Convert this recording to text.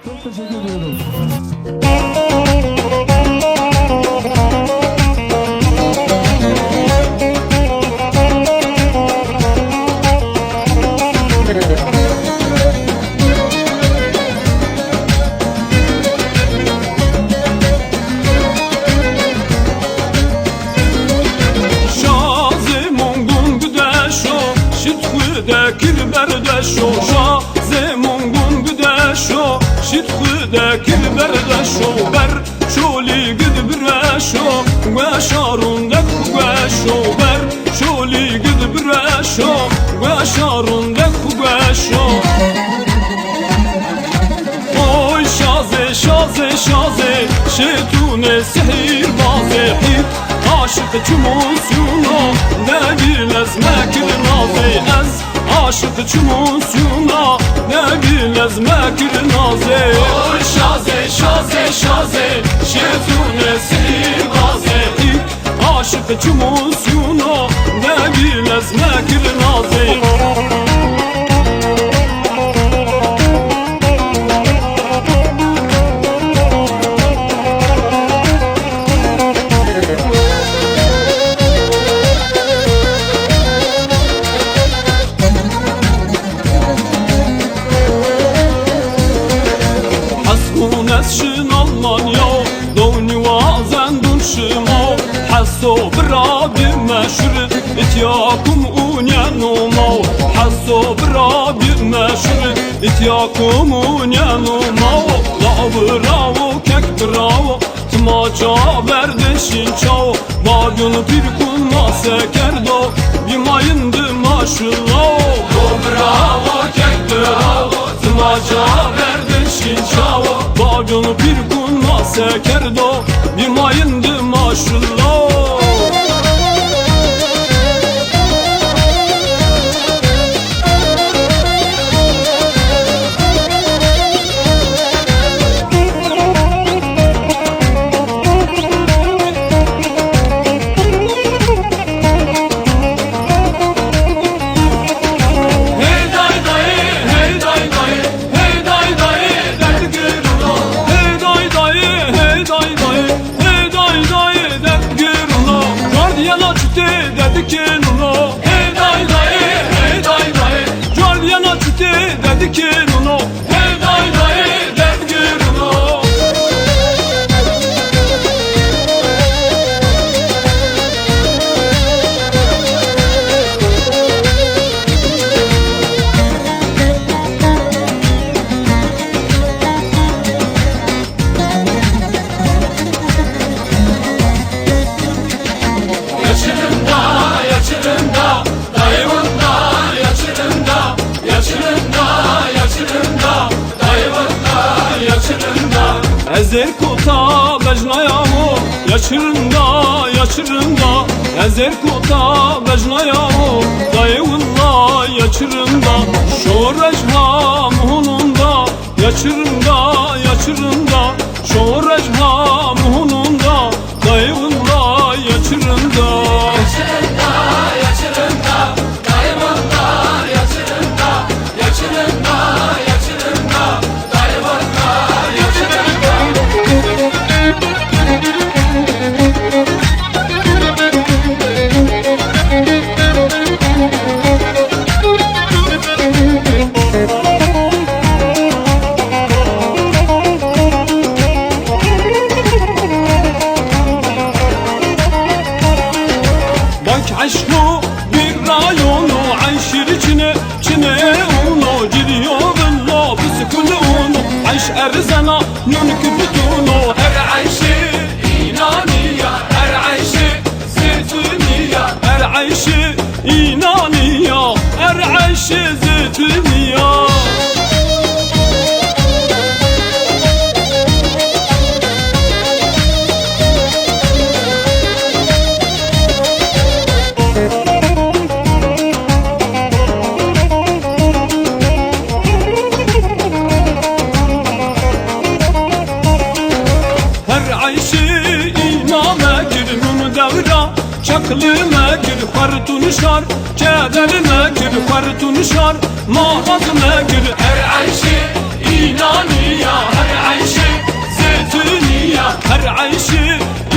Çok teşekkür ediyorum. بردشو شازمون گون بدشو شد خدا کل بردشو بر شولی گد برشو و شارون دک بشو بر شولی گد برشو و شارون دک بشو oy şaze şaze şaze şetune sihir bazı hit aşık çumusyuna ne bilez mekir nazi ez aşık çumusyuna ne bilez mekir nazi oy şaze şaze şaze şetune sihir bazı hit aşık çumusyuna ne bilez mekir nazi شن Almanya دوني وازن دون شمو حسو برابي مشر اتياكم ونيانومو حسو برابي مشر اتياكم ونيانومو لا براو كك براو تماچا بردشين چاو باگون پیر کن ما سکردو بیماینده ماشالله براو کک براو تماچا بردشين چاو باگون پیر کن ما سکردو بیماینده ماشالله Hey day day, hey day day, Guardiana çite dedi ki no. Hey day day, dedi ki no. Ezer kota bejnayamu yaşırında yaşırında Ezer kota bejnayamu dayıvında yaşırında Şorejha muhununda yaşırında yaşırında Şorejha muhununda dayıvında yaşırında Yaşırında yaşırında dayıvında yaşırında Yaşırında yaşırında dayıvında عشقو bir rayonu عيش içine çine onu giriyor valla bisikulu onu عيش erzana nunuk bütunu her عيشi inaniya her عيشi zeytuniya her عيشi inaniya her عيشi zeytuniya Çaklıma gir fartun şar Kederime gir fartun şar Mağazıma gir her ayşe inaniya kişi